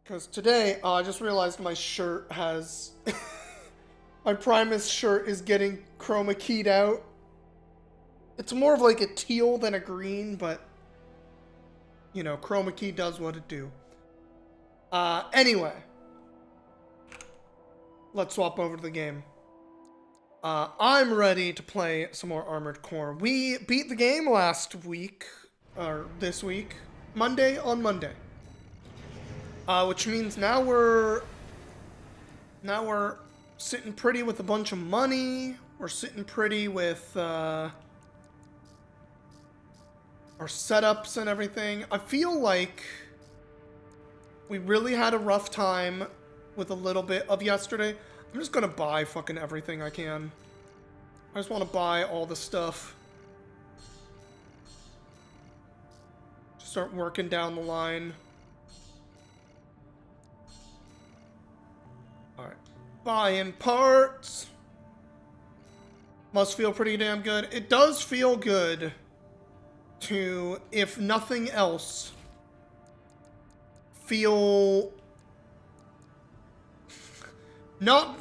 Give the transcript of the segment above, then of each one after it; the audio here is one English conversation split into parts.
Because today, I just realized my shirt has... my Primus shirt is getting chroma keyed out. It's more of like a teal than a green, but... You know, chroma key does what it do. Anyway. Let's swap over to the game. I'm ready to play some more Armored Core. We beat the game last week, or this week, on Monday. Which means now we're sitting pretty with a bunch of money. We're sitting pretty with our setups and everything. I feel like we really had a rough time with a little bit of yesterday. I'm just gonna buy fucking everything I can. I just want to buy all the stuff. Just start working down the line. Alright. Buying parts. Must feel pretty damn good. It does feel good to, if nothing else, feel... Not...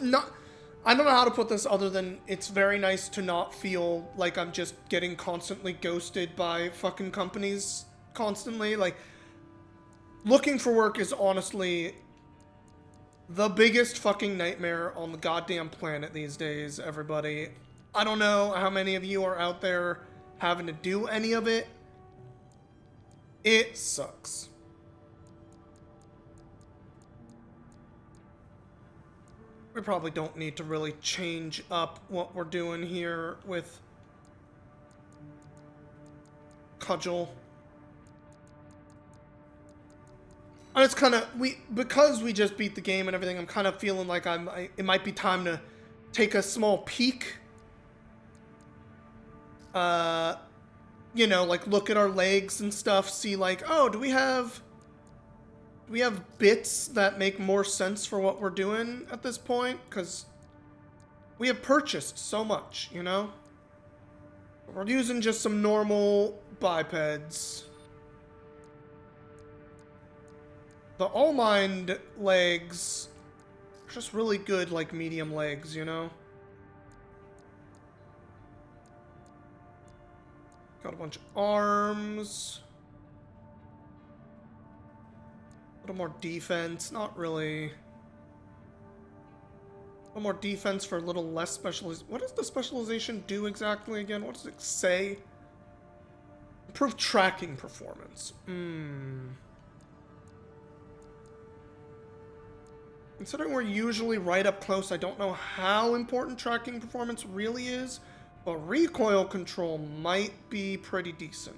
I don't know how to put this other than it's very nice to not feel like I'm just getting constantly ghosted by fucking companies constantly. Like, looking for work is honestly the biggest fucking nightmare on the goddamn planet these days, everybody. I don't know how many of you are out there having to do any of it. It sucks. We probably don't need to really change up what we're doing here with Cudgel. And it's kind of, because we just beat the game and everything, I'm kind of feeling like it might be time to take a small peek. You know, like look at our legs and stuff, see like, oh, do we have bits that make more sense for what we're doing at this point? Because we have purchased so much, you know? We're using just some normal bipeds. The All-Mind legs are just really good, like, medium legs, you know? Got a bunch of arms. A little more defense, not really. A little more defense for a little less specialization. What does the specialization do exactly again? What does it say? Improve tracking performance. Considering we're usually right up close, I don't know how important tracking performance really is, but recoil control might be pretty decent.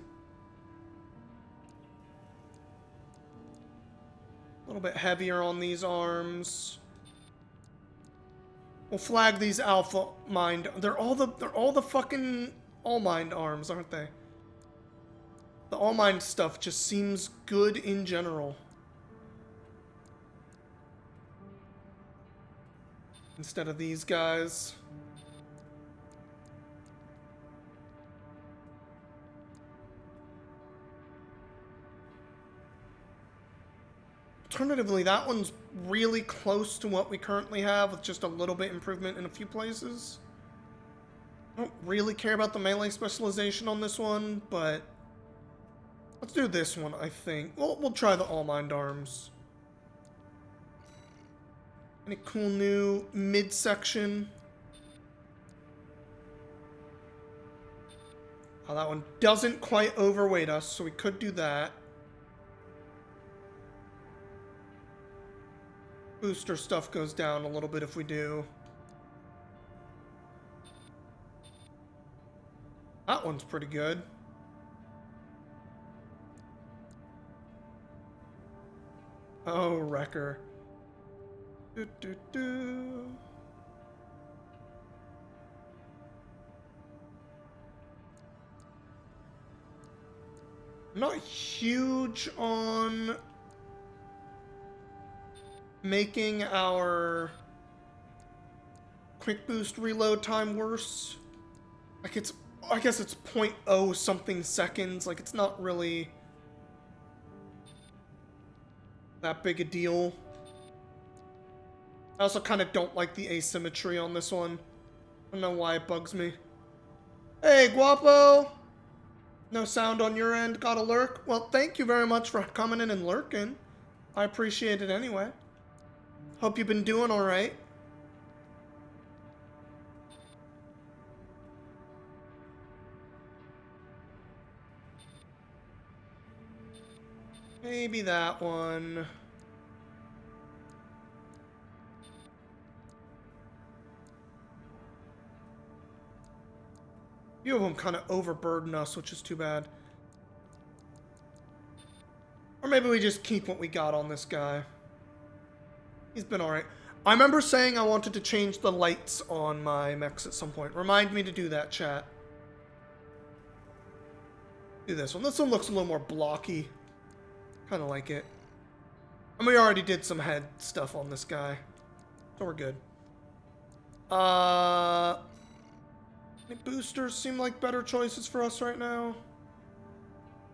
A little bit heavier on these arms. We'll flag these alpha mind. They're all the fucking all mind arms, aren't they? The all mind stuff just seems good in general. Instead of these guys. Alternatively, that one's really close to what we currently have with just a little bit improvement in a few places. I don't really care about the melee specialization on this one, but let's do this one, I think. We'll try the all-mind arms. Any cool new midsection? Oh, that one doesn't quite overweight us, so we could do that. Booster stuff goes down a little bit if we do. That one's pretty good. Oh, Wrecker. I'm not huge on making our quick boost reload time worse. Like I guess it's 0.0 something seconds. Like it's not really that big a deal. I also kind of don't like the asymmetry on this one. I don't know why it bugs me. Hey, Guapo! No sound on your end. Got a lurk? Well, thank you very much for coming in and lurking. I appreciate it anyway. Hope you've been doing alright. Maybe that one. A few of them kind of overburden us, which is too bad. Or maybe we just keep what we got on this guy. He's been alright. I remember saying I wanted to change the lights on my mechs at some point. Remind me to do that, chat. Do this one. This one looks a little more blocky. Kind of like it. And we already did some head stuff on this guy. So we're good. Any boosters seem like better choices for us right now.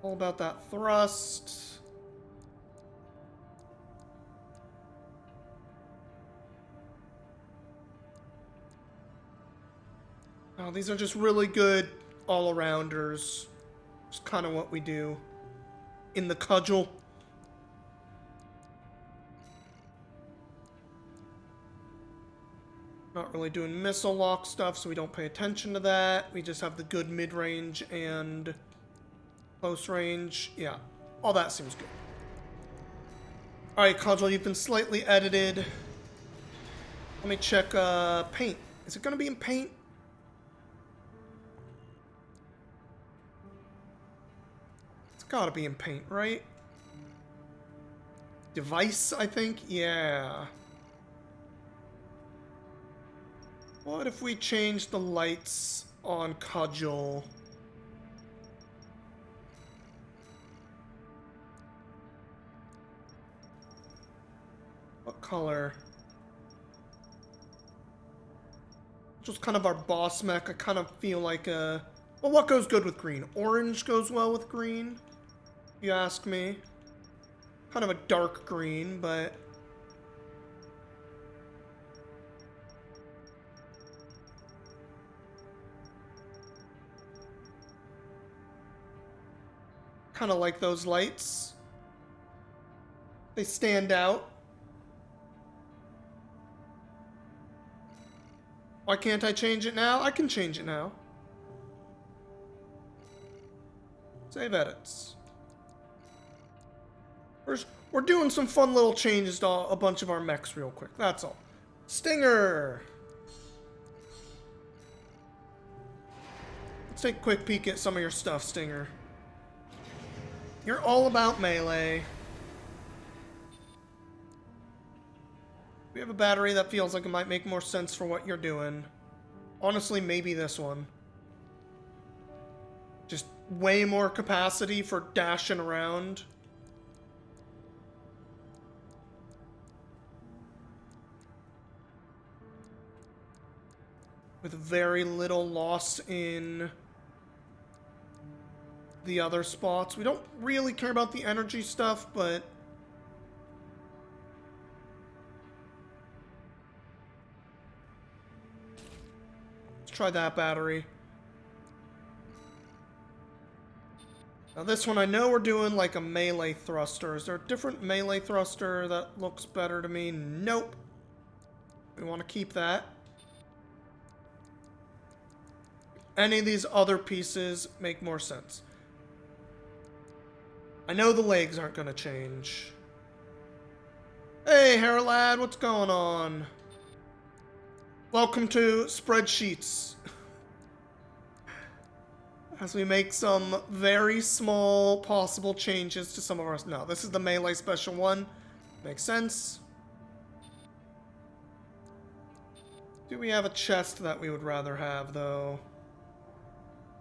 All about that thrust. Oh, these are just really good all-arounders. It's kind of what we do in the cudgel. Not really doing missile lock stuff, so we don't pay attention to that. We just have the good mid-range and close range. Yeah, all that seems good. Alright, Cudgel, you've been slightly edited. Let me check paint. Is it going to be in paint? It's got to be in paint, right? Device, I think? Yeah. What if we change the lights on Cudgel? What color? Just kind of our boss mech. I kind of feel like well, what goes good with green? Orange goes well with green, if you ask me. Kind of a dark green, but kind of like those lights. They stand out. Why can't I change it now? I can change it now. Save edits. We're doing some fun little changes to a bunch of our mechs real quick. That's all. Stinger! Let's take a quick peek at some of your stuff, Stinger. You're all about melee. We have a battery that feels like it might make more sense for what you're doing. Honestly, maybe this one. Just way more capacity for dashing around. With very little loss in the other spots. We don't really care about the energy stuff, but let's try that battery. Now this one, I know we're doing like a melee thruster. Is there a different melee thruster that looks better to me? Nope. We want to keep that. Any of these other pieces make more sense. I know the legs aren't going to change. Hey, Hair Lad, what's going on? Welcome to Spreadsheets. As we make some very small possible changes to some of our... No, this is the melee special one. Makes sense. Do we have a chest that we would rather have, though?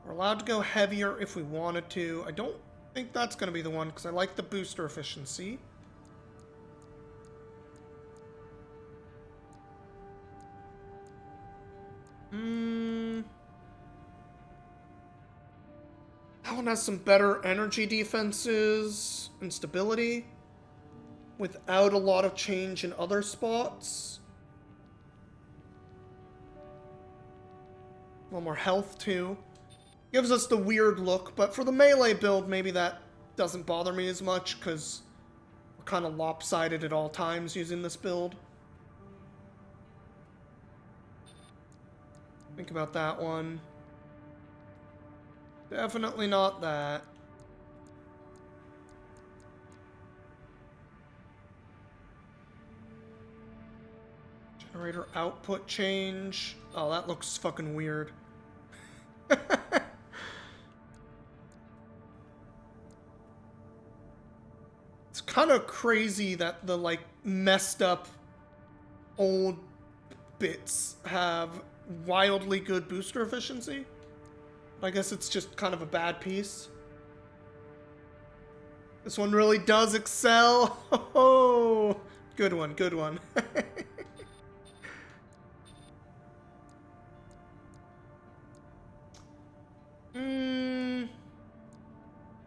We're allowed to go heavier if we wanted to. I don't think that's going to be the one, because I like the booster efficiency. That one has some better energy defenses and stability. without a lot of change in other spots. A little more health, too. Gives us the weird look, but for the melee build, maybe that doesn't bother me as much, because we're kind of lopsided at all times using this build. Think about that one. Definitely not that. Generator output change. Oh, that looks fucking weird. It's kind of crazy that the, like, messed up old bits have wildly good booster efficiency. I guess it's just kind of a bad piece. This one really does excel. Oh, good one, good one.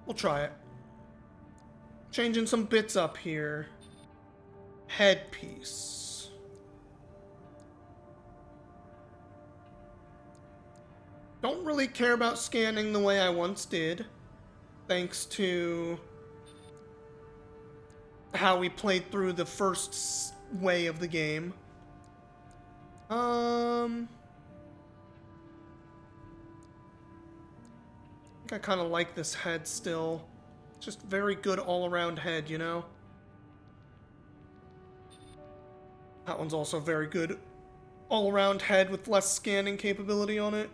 We'll try it. Changing some bits up here. Headpiece. Don't really care about scanning the way I once did, thanks to how we played through the first way of the game. I think I kind of like this head still. It's just very good all-around head, you know? That one's also very good all-around head with less scanning capability on it.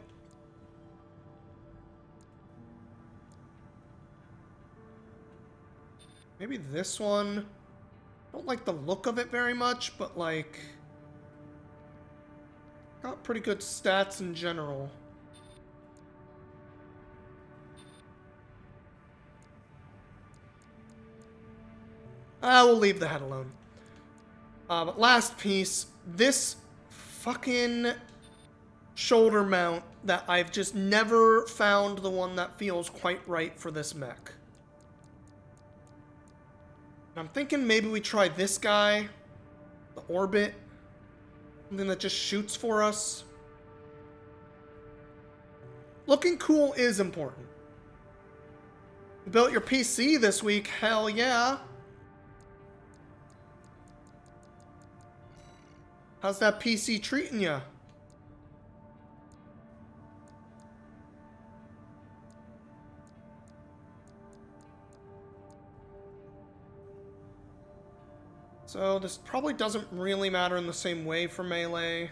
Maybe this one. I don't like the look of it very much, but like, got pretty good stats in general. We'll leave the head alone. But last piece, this fucking shoulder mount that I've just never found the one that feels quite right for this mech. I'm thinking maybe we try this guy, the Orbit, something that just shoots for us. Looking cool is important. You built your PC this week, hell yeah. How's that PC treating ya? So this probably doesn't really matter in the same way for melee.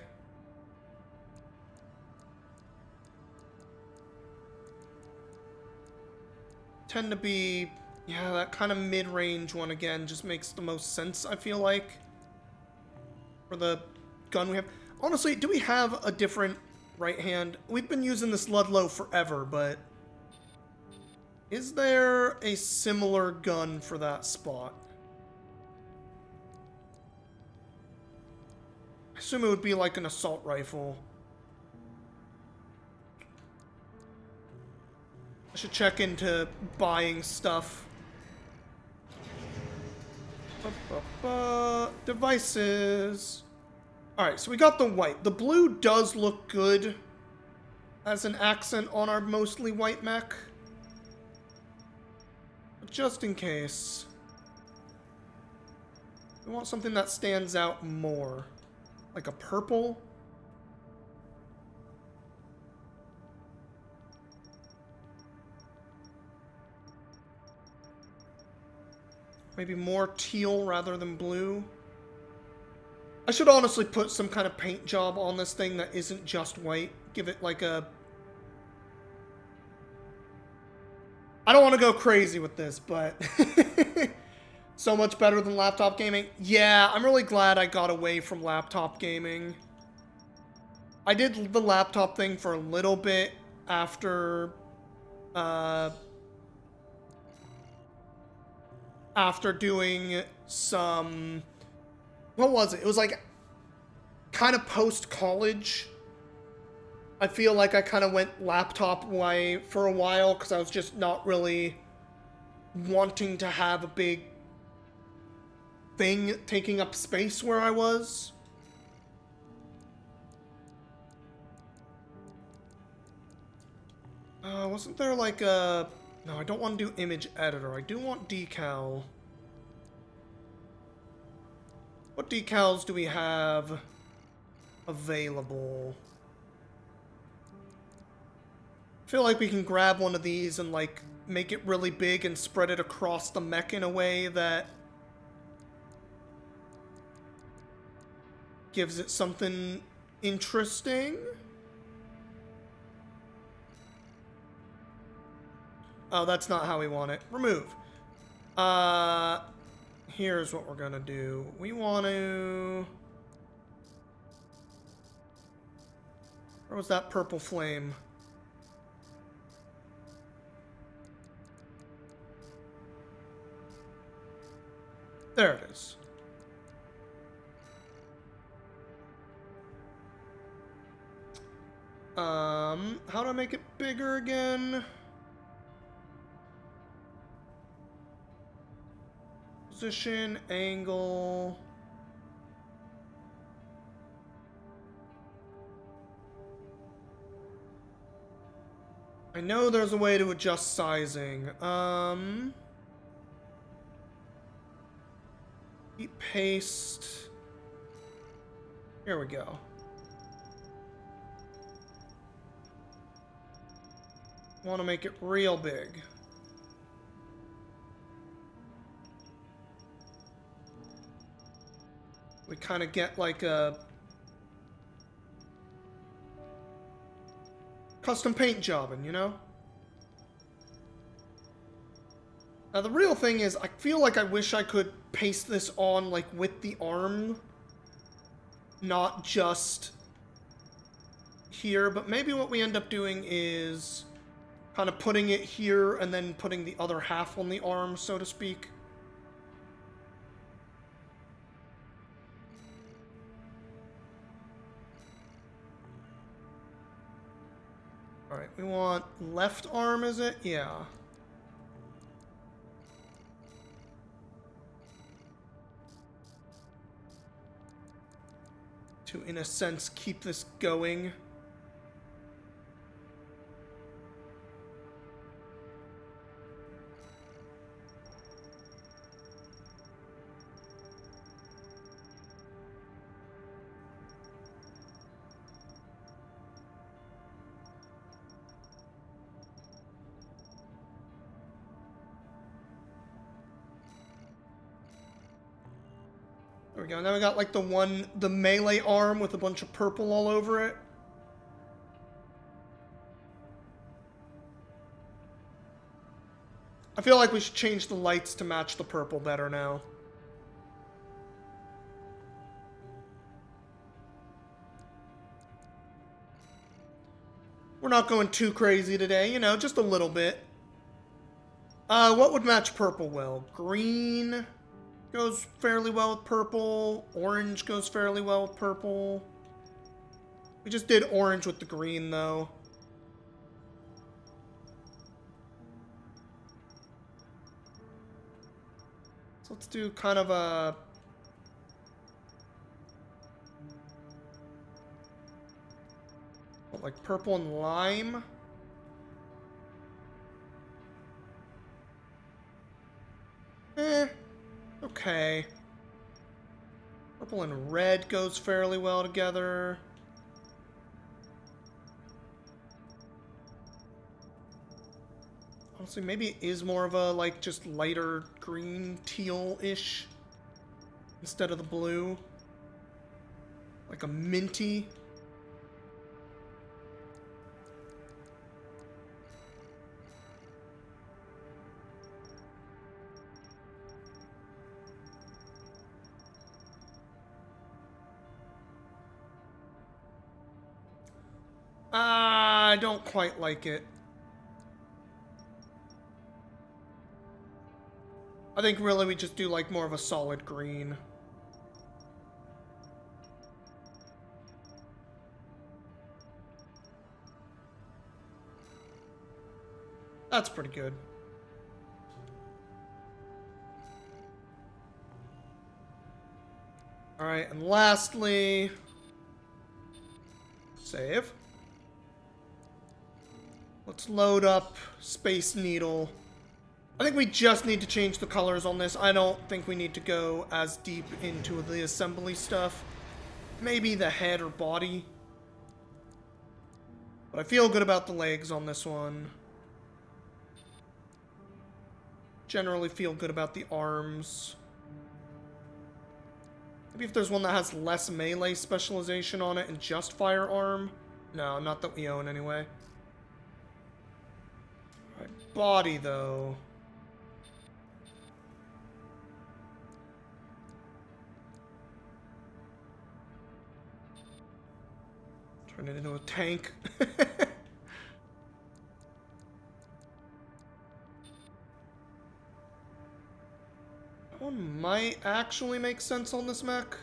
Tend to be, yeah, that kind of mid-range one again just makes the most sense, I feel like, for the gun we have. Honestly, do we have a different right hand? We've been using this Ludlow forever, but is there a similar gun for that spot? I assume it would be like an assault rifle. I should check into buying stuff. Devices. Alright, so we got the white. The blue does look good as an accent on our mostly white mech. But just in case, we want something that stands out more. Like a purple. Maybe more teal rather than blue. I should honestly put some kind of paint job on this thing that isn't just white. Give it like a... I don't want to go crazy with this, but... So much better than laptop gaming. Yeah, I'm really glad I got away from laptop gaming. I did the laptop thing for a little bit after... after doing some... What was it? It was like kind of post-college. I feel like I kind of went laptop way for a while because I was just not really wanting to have a big thing taking up space where I was. Wasn't there like a... No, I don't want to do image editor. I do want decal. What decals do we have available? I feel like we can grab one of these and like make it really big and spread it across the mech in a way that gives it something interesting. Oh, that's not how we want it. Remove. Here's what we're gonna do. We want to... Where was that purple flame? There it is. How do I make it bigger again? Position, angle. I know there's a way to adjust sizing. Paste. Here we go. Want to make it real big. We kind of get like a custom paint jobbing, you know? Now the real thing is, I feel like I wish I could paste this on like with the arm, not just here, but maybe what we end up doing is kind of putting it here and then putting the other half on the arm, so to speak. Alright, we want left arm, is it? Yeah. To, in a sense, keep this going. There we go. Now we got like the melee arm with a bunch of purple all over it. I feel like we should change the lights to match the purple better now. We're not going too crazy today, you know, just a little bit. What would match purple well? Green goes fairly well with purple. Orange goes fairly well with purple. We just did orange with the green, though. So let's do kind of a... what, like purple and lime? Okay. Purple and red goes fairly well together. Honestly, maybe it is more of a, like, just lighter green, teal-ish instead of the blue. Like a minty. I don't quite like it. I think really we just do like more of a solid green. That's pretty good. Alright, and lastly... Save. Let's load up Space Needle. I think we just need to change the colors on this. I don't think we need to go as deep into the assembly stuff. Maybe the head or body. But I feel good about the legs on this one. Generally feel good about the arms. Maybe if there's one that has less melee specialization on it and just firearm. No, not that we own anyway. Alright, body though. Turn it into a tank. That one might actually make sense on this mech.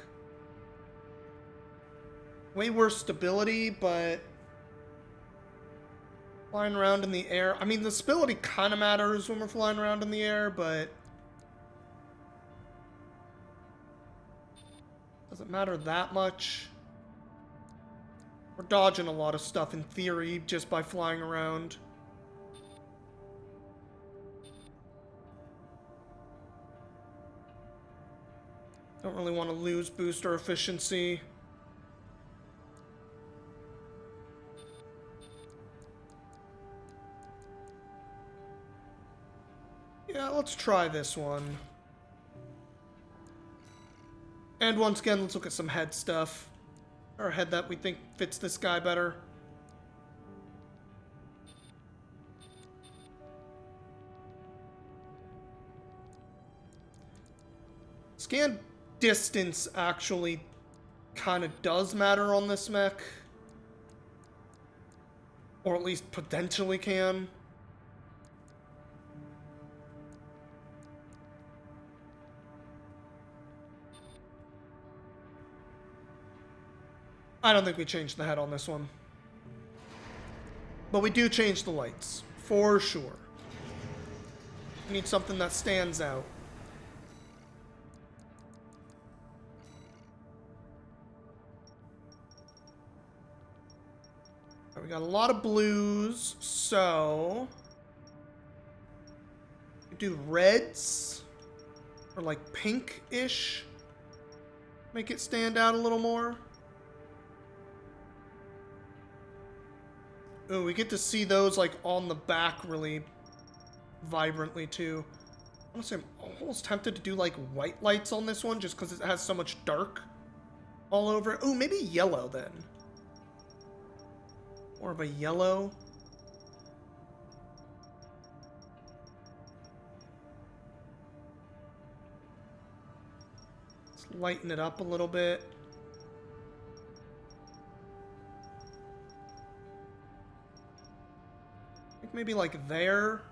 Way worse stability, but flying around in the air. I mean, the stability kind of matters when we're flying around in the air, but doesn't matter that much. We're dodging a lot of stuff in theory just by flying around. Don't really want to lose booster efficiency. Yeah, let's try this one. And once again, let's look at some head stuff. Or a head that we think fits this guy better. Scan distance actually kind of does matter on this mech. Or at least potentially can. I don't think we changed the head on this one. But we do change the lights. For sure. We need something that stands out. We got a lot of blues, so... we do reds. Or like pink-ish. Make it stand out a little more. Ooh, we get to see those like on the back really vibrantly too. Honestly, I'm almost tempted to do like white lights on this one just because it has so much dark all over it. Ooh, maybe yellow then. More of a yellow. Let's lighten it up a little bit. Maybe like there.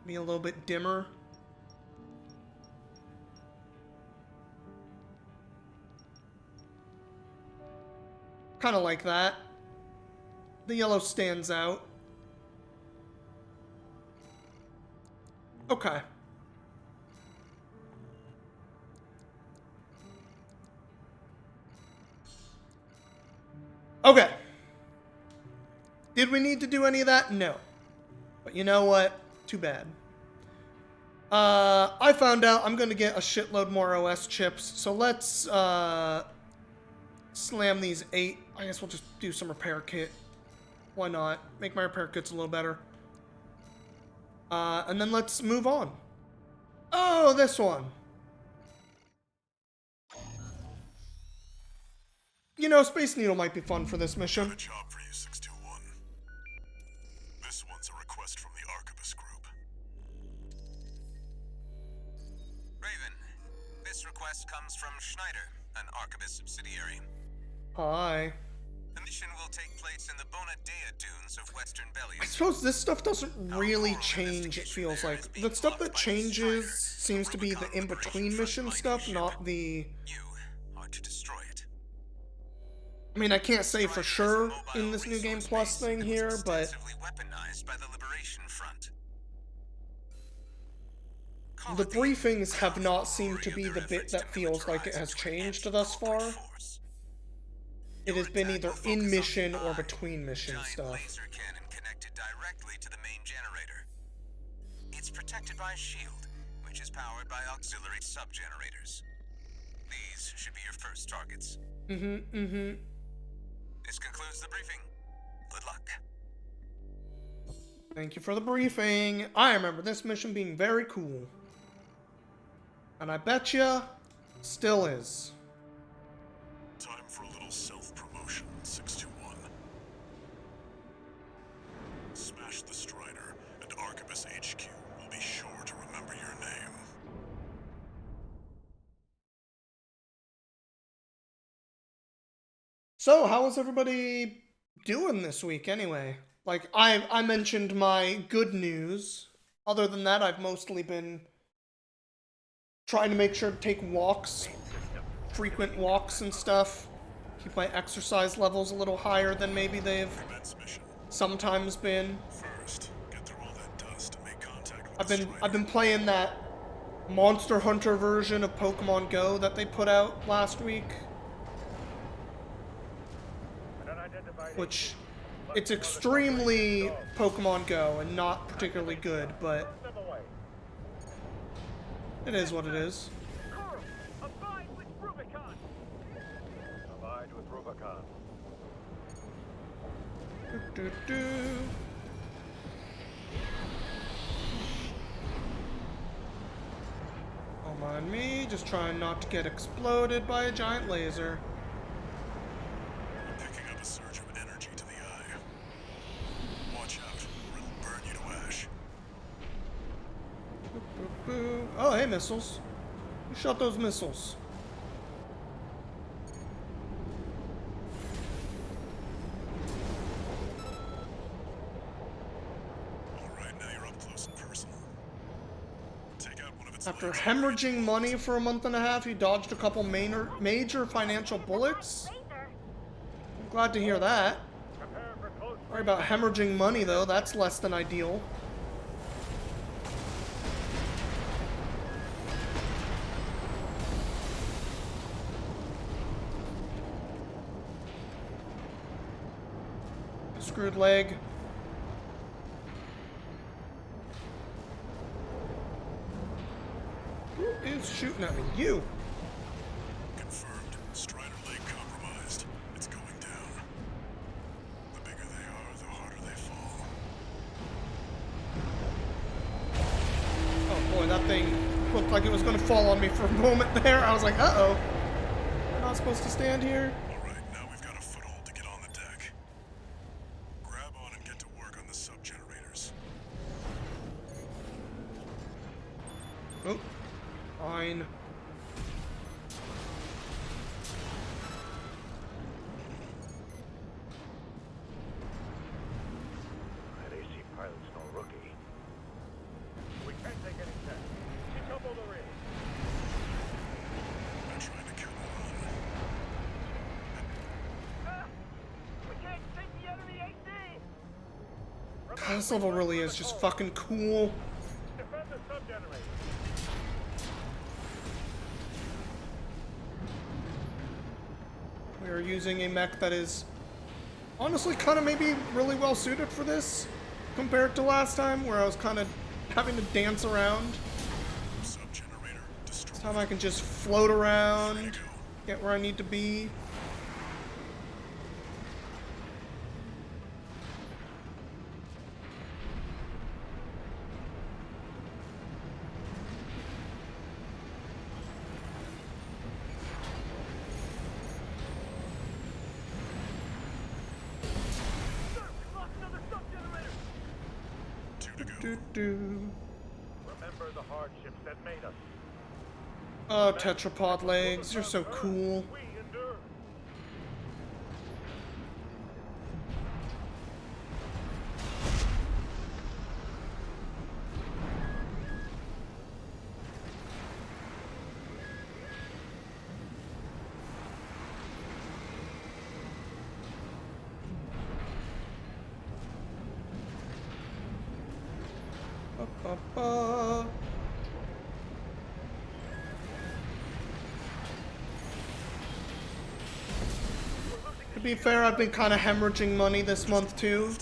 Be a little bit dimmer. Kind of like that. The yellow stands out. Okay. Okay. Did we need to do any of that? No. But you know what? Too bad. I found out I'm going to get a shitload more OS chips. So let's slam these 8. I guess we'll just do some repair kit. Why not? Make my repair kits a little better. And then let's move on. Oh, this one. You know, Space Needle might be fun for this mission. Got a job for you, 621. This one's a request from the Arquebus Group. Raven, this request comes from Schneider, an Arquebus subsidiary. Hi. The mission will take place in the Bonadea dunes of western Belly. I suppose this stuff doesn't really change, it feels like. The stuff that changes seems to be the in-between mission stuff, not the... You are to destroy it. I mean, I can't say for sure in this New Game Plus thing here, but... Weaponized by the Liberation Front. the briefings have not seemed to be the bit that feels like it has changed thus far. It has been either in mission or between mission stuff. Laser cannon connected directly to the main generator. It's protected by a shield, which is powered by auxiliary sub-generators. These should be your first targets. This concludes the briefing. Good luck. Thank you for the briefing. I remember this mission being very cool. And I bet ya still is. Time for a little self-promotion, 621. Smash the Strider, and Arquebus HQ will be sure to remember your name. So, how is everybody doing this week anyway? Like, I mentioned my good news. Other than that, I've mostly been trying to make sure to take walks, frequent walks and stuff. Keep my exercise levels a little higher than maybe they've sometimes been. First, get through all that dust and make contact with I've been playing that Monster Hunter version of Pokemon Go that they put out last week. Which, it's extremely Pokemon Go and not particularly good, but it is what it is. Abide with Rubicon. Abide with Rubicon. Don't mind me, just trying not to get exploded by a giant laser. picking up a surge of energy to the eye. Watch out, or it'll burn you to ash. Oh, hey, missiles. Who shot those missiles? Alright, now you're up close and personal. Take out one of its After legs. hemorrhaging money for a month and a half, you dodged a couple major financial bullets. I'm glad to hear that. Sorry about hemorrhaging money, though. That's less than ideal. Screwed leg. Who is shooting at me? You! Confirmed. Strider leg compromised. It's going down. The bigger they are, the harder they fall. Oh boy, that thing looked like it was going to fall on me for a moment there. I was like, uh-oh. I'm not supposed to stand here. Alright, now we've got a foothold to get on the deck. Grab on and get to work on the sub-generators. Oh, fine. That AC pilot's no rookie. We can't take any chance. She doubled the ring. They're trying to kill the run. We can't take the enemy AC. This level really is just fucking cool. Defend the sub-generator. We are using a mech that is honestly kind of maybe really well suited for this compared to last time where I was kind of having to dance around. Sub-generator This destroyed. time I can just float around, get where I need to be. We lost another sub-generator. Two to go. Do-do. Remember the hardships that made us. Oh, tetrapod legs, you're so cool. We endure. Ba-ba-ba. be fair, I've been kind of hemorrhaging money this month too.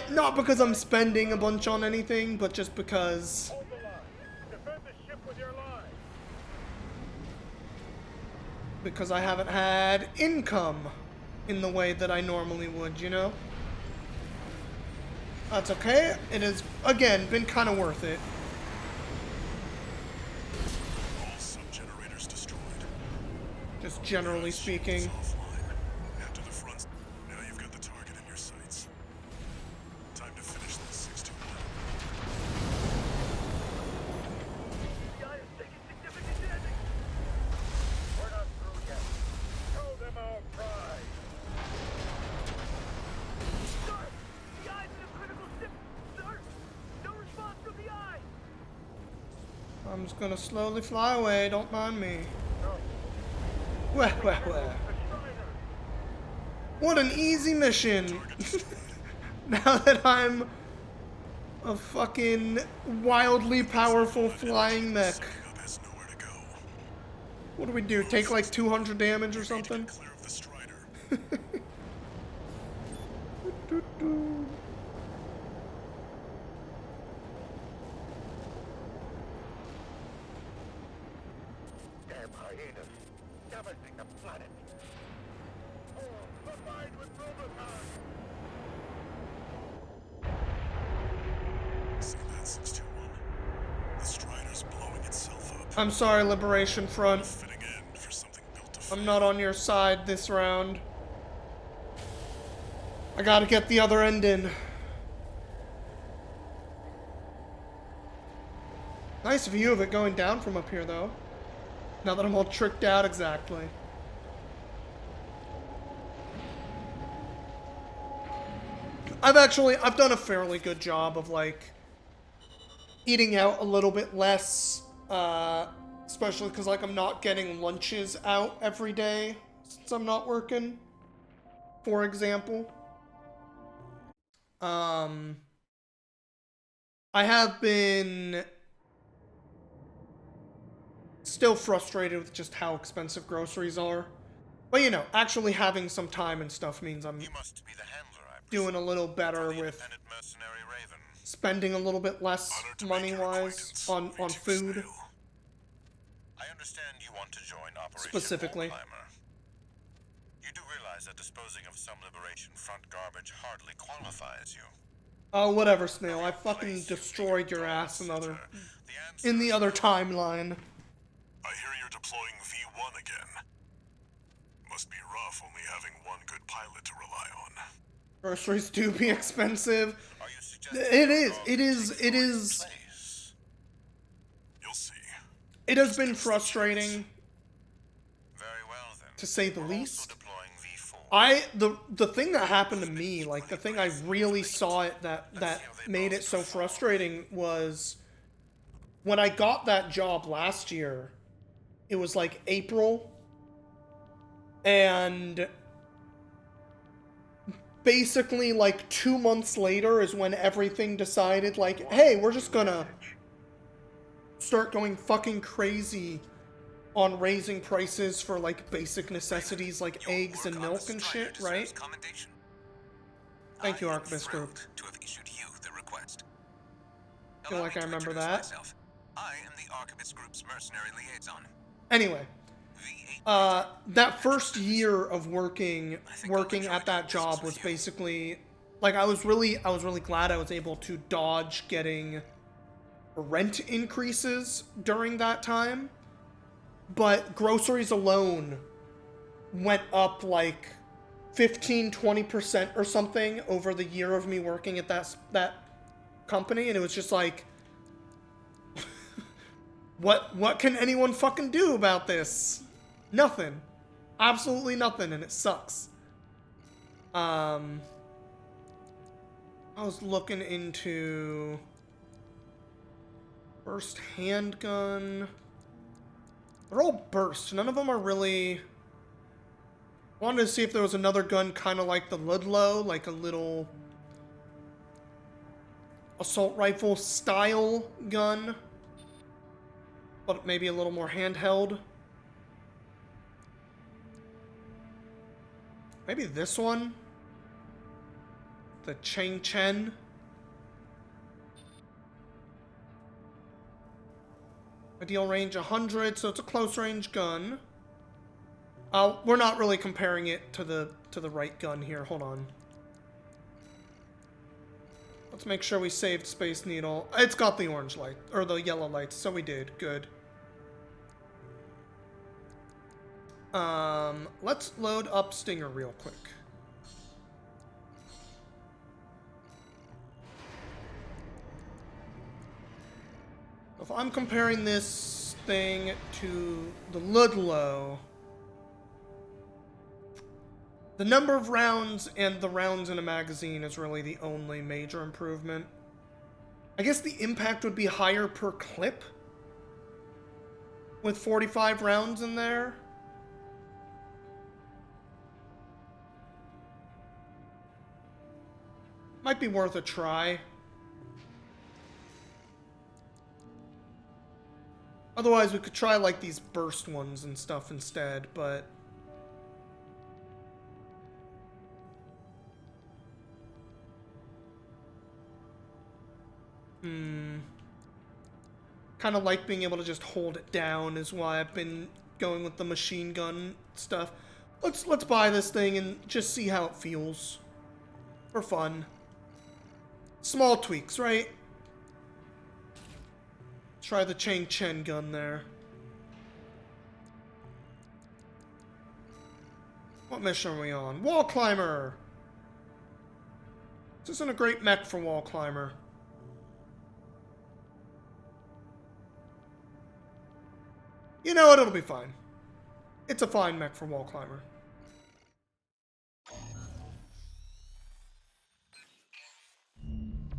Not because I'm spending a bunch on anything, but just because Hold the line. Defend the ship with your line. I haven't had income in the way that I normally would, you know? That's okay. It has, again, been kind of worth it. All sub-generators destroyed. Just generally speaking. Offline. Head to the front. Now you've got the target in your sights. Time to finish this 621. The eye is taking significant damage. We're not through yet. Show them our pride. Sir! The eye's in a critical state! Sir! No response from the eye! I'm just gonna slowly fly away, don't mind me. No. Well. The Strider. What an easy mission. Now that I'm a fucking wildly powerful flying mech. Setting up has nowhere to go. What do we do? Take like 200 damage or Need to something? get clear of the Strider. Damn hyenas. Damaging the planet. Oh, combined with Roboton. See that 621? The Strider's blowing itself up. I'm sorry, Liberation Front. Fitting in for something built to fail. I'm not on your side this round. I gotta get the other end in. Nice view of it going down from up here, though. Now that I'm all tricked out exactly. I've done a fairly good job of, like, eating out a little bit less, especially because, like, I'm not getting lunches out every day since I'm not working, for example. I have been still frustrated with just how expensive groceries are. But, you know, actually having some time and stuff means I'm You must be the handler, I doing a little better the with independent mercenary Raven. spending a little bit less Honored to make your money-wise acquaintance. on Greetings, food. Snail. I understand you want to join Operation Specifically. Climber. You do realize that disposing of some Liberation Front garbage hardly qualifies you. Oh, whatever, Snail. I fucking destroyed your ass in the other timeline. I hear you're deploying V1 again. Must be rough only having one good pilot to rely on. Groceries do be expensive. Are you suggesting It is. your It is. dog It takes is. your place? You'll see. It has been frustrating, Very well then. to say the We're least. also deploying V4. The thing that happened to me, like the thing I really saw it that made it so frustrating was when I got that job last year. It was like April, and basically like 2 months later is when everything decided, like, hey, we're just gonna start going fucking crazy on raising prices for like basic necessities like Your eggs and work on milk the and Strider shit, deserves right? commendation. Thank you, I am Archivist Group. thrilled to have issued you the request. Feel Allow like me I to remember introduce that. myself. I am the Archivist Group's mercenary liaison. Anyway, V8 that first year of working at that job was basically like I was really glad I was able to dodge getting rent increases during that time. But groceries alone went up like 15-20% or something over the year of me working at that company, and it was just like what can anyone fucking do about this? Nothing. Absolutely nothing, and it sucks. I was looking into burst handgun. They're all burst. None of them are really... I wanted to see if there was another gun kind of like the Ludlow, like a little assault rifle style gun, but maybe a little more handheld. Maybe this one? The Cheng Chen? Ideal range 100, so it's a close range gun. We're not really comparing it to the right gun here. Hold on. Let's make sure we saved Space Needle. It's got the orange light, or the yellow lights, so we did. Good. Let's load up Stinger real quick. If I'm comparing this thing to the Ludlow, the number of rounds and the rounds in a magazine is really the only major improvement. I guess the impact would be higher per clip with 45 rounds in there. Might be worth a try. Otherwise, we could try, like, these burst ones and stuff instead, but... Kind of like being able to just hold it down is why I've been going with the machine gun stuff. Let's buy this thing and just see how it feels. For fun. Small tweaks, right? Try the Cheng Chen gun there. What mission are we on? Wall Climber! This isn't a great mech for Wall Climber. You know what? It'll be fine. It's a fine mech for Wall Climber.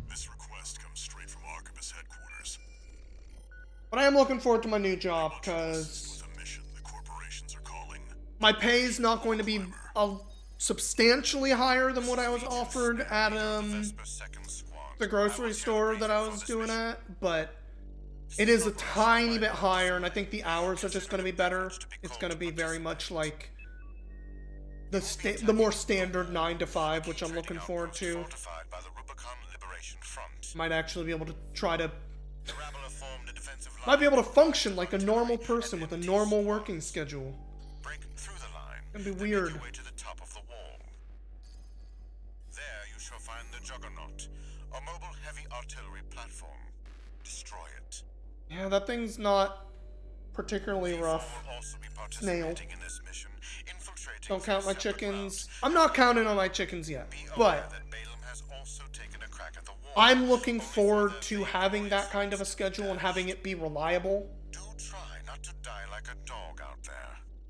This request comes straight from Arquebus headquarters. But I am looking forward to my new job, because With a mission the corporations are calling my pay is not going to be substantially higher than what I was offered at the grocery store that I was doing at, but it is a tiny bit higher, and I think the hours are just going to be better. It's going to be very much like the more standard 9 to 5, which I'm looking forward to. Might actually be able to try to... Might be able to function like a normal person with a normal working schedule. It'd be weird. There you shall find the Juggernaut, a mobile heavy artillery platform. Destroy it. Yeah, that thing's not particularly rough. Snail. Don't count my chickens. I'm not counting on my chickens yet, but I'm looking forward to having that kind of a schedule and having it be reliable. Do try not to die like a dog out there.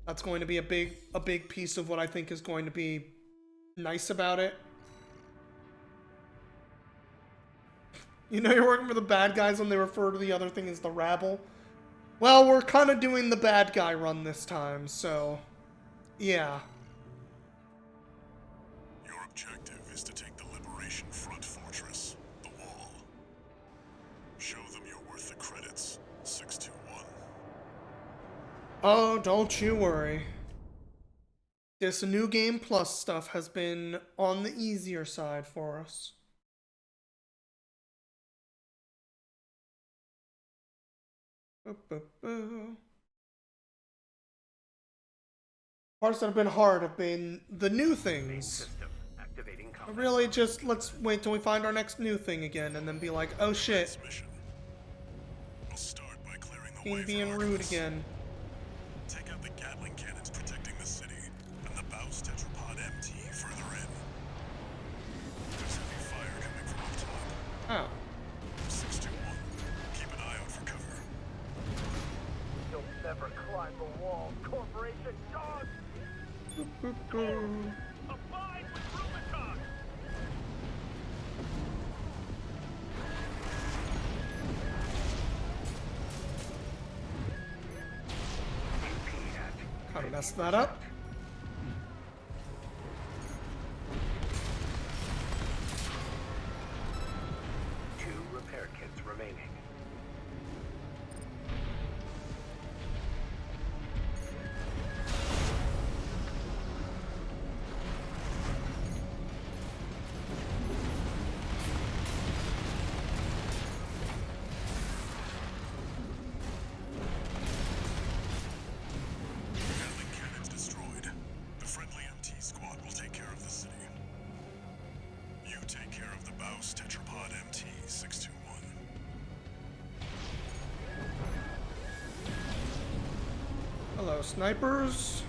That's going to be a big piece of what I think is going to be nice about it. You know you're working for the bad guys when they refer to the other thing as the rabble? Well, we're kind of doing the bad guy run this time, so... yeah. Your objective is to take the Liberation Front fortress, the Wall. Show them you're worth the credits, 621. Oh, don't you worry. This New Game Plus stuff has been on the easier side for us. Parts that have been hard have been the new things. Really, just let's wait till we find our next new thing again and then be like, oh shit. We'll start by clearing the way Being for rude Arquebus. again. Take out the Gatling cannons protecting the city, and the Baus Tetrapod MT further in. There's heavy fire coming from up top. Oh. 621. Keep an eye out for cover. You'll never climb the wall, corporation dog! Abide with Rubicon! Kind of messed that up. Two repair kits remaining. Hello, snipers.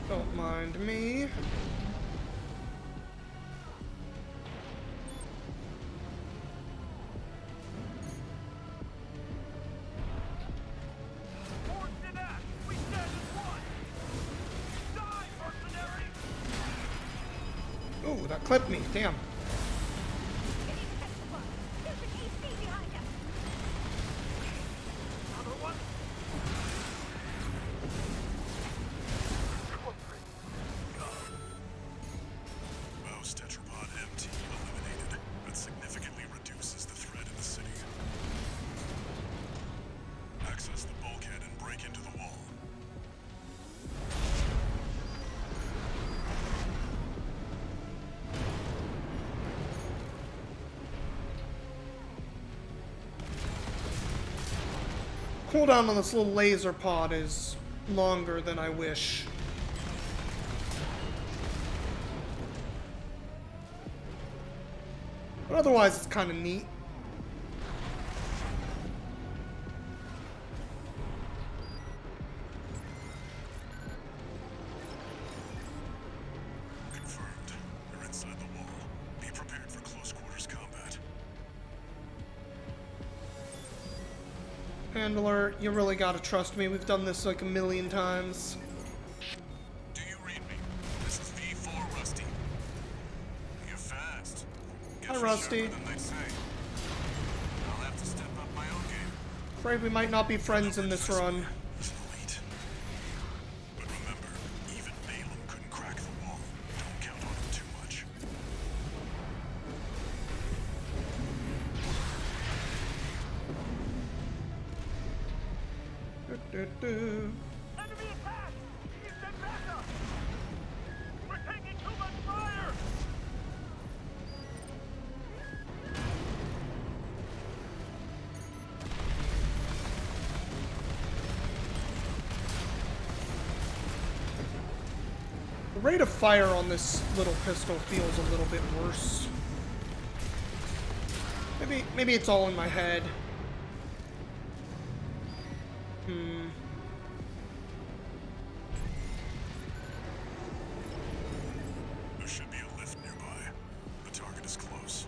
Don't mind me. Forged in act. We stand as one. Die, mercenary. Ooh, that clipped me. Damn. There's an AC behind us. Another one. Mouse tetrapod MT eliminated. That significantly reduces the threat in the city. Access the bulkhead and break into the wall. Cooldown on this little laser pod is longer than I wish. But otherwise, it's kind of neat. Confirmed. You're inside the wall. Be prepared for close quarters combat. Handler, you really gotta trust me. We've done this like a million times. Do you read me? This is V4 Rusty. You're fast. Guess Hi, you're Rusty. sharper than they say. I'll have to step up my own game. Afraid we might not be friends in this run. He's elite. But remember, even Balaam couldn't crack the wall. Don't count on him too much. Do-do-do. Enemy attack. You send backup. We're taking too much fire. The rate of fire on this little pistol feels a little bit worse. Maybe it's all in my head. There should be a lift nearby. The target is close.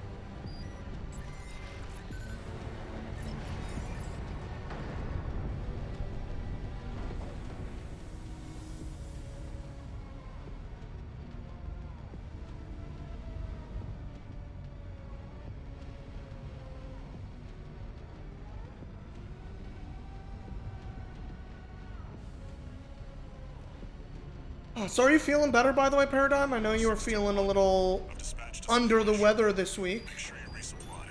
So are you feeling better, by the way, Paradigm? I know you were feeling a little I've dispatched a under the supply weather this week. Make sure you resupply.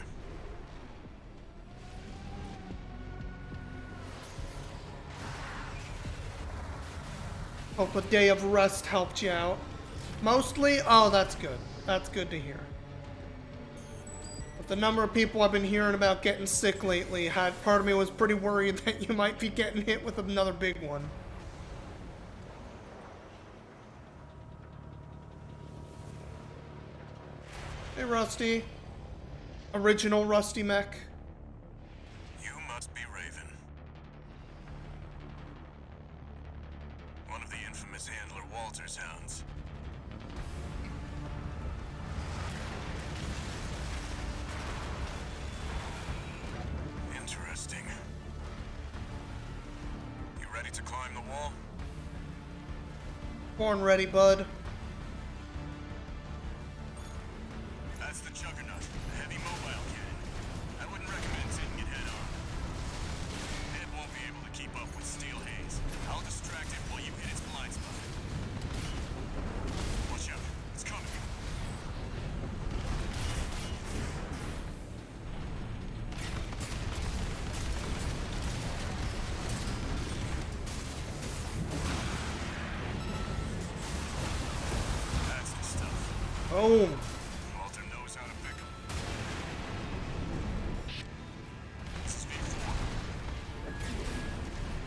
Hope a day of rest helped you out. Mostly? Oh, that's good. That's good to hear. But the number of people I've been hearing about getting sick lately, part of me was pretty worried that you might be getting hit with another big one. Hey, Rusty. Original Rusty Mech. You must be Raven. One of the infamous handler Walter's hounds. Interesting. You ready to climb the wall? Born ready, bud. That's the Juggernaut, a heavy mobile cannon. I wouldn't recommend taking it head on. Ed won't be able to keep up with Steel Haze. I'll distract it while you hit its blind spot. Watch out, it's coming. That's the stuff. Boom. Walter knows how to pick 'em. This is V4.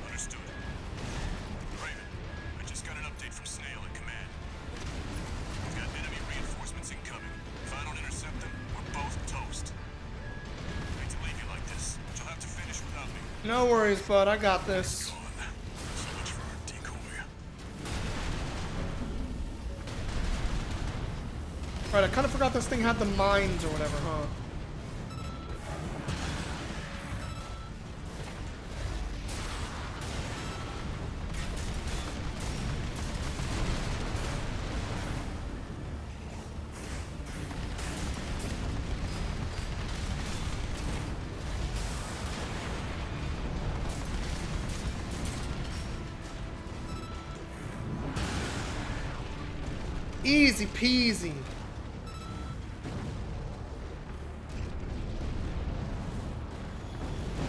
Understood. Raven, I just got an update from Snail at command. We've got enemy reinforcements incoming. If I don't intercept them, we're both toast. I No worries, bud. I got this. So much for our decoy. Right, I kind of forgot this thing had the mines or whatever, huh? Easy peasy.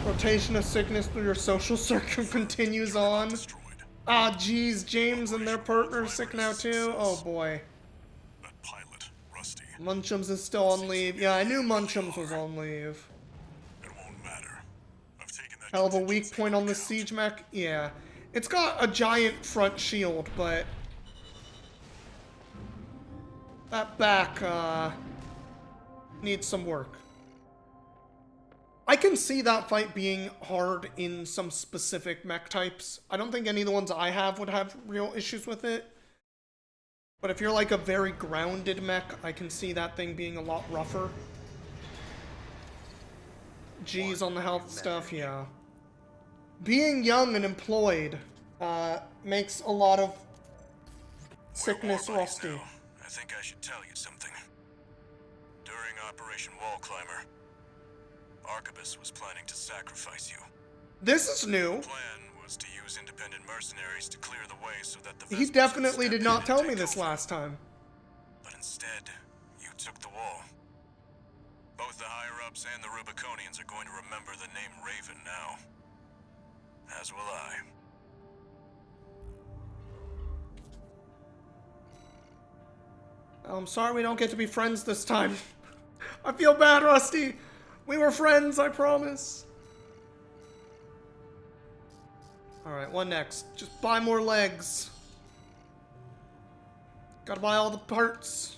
Rotation of sickness through your social circle continues on. Destroyed. Ah, geez, James and their partner are sick now too. Oh boy. That pilot, Rusty, Munchums is still on leave. Yeah, I knew Munchums was on leave. it won't matter. I've taken that Hell of a weak contingency point on the into account. siege mech. Yeah, it's got a giant front shield, but that back needs some work. I can see that fight being hard in some specific mech types. I don't think any of the ones I have would have real issues with it. But if you're like a very grounded mech, I can see that thing being a lot rougher. G's on the health stuff, yeah. Being young and employed makes a lot of sickness We're war buddies rusty. now. I think I should tell you something. During Operation Wall Climber, Arquebus was planning to sacrifice you. This is new. The plan was to use independent mercenaries to clear the way so that the He Vespers could definitely step did in not and tell take me this over. last time. But instead, you took the wall. Both the higher-ups and the Rubiconians are going to remember the name Raven now. As will I. I'm sorry we don't get to be friends this time. I feel bad, Rusty. We were friends, I promise. Alright, what next? Just buy more legs. Gotta buy all the parts.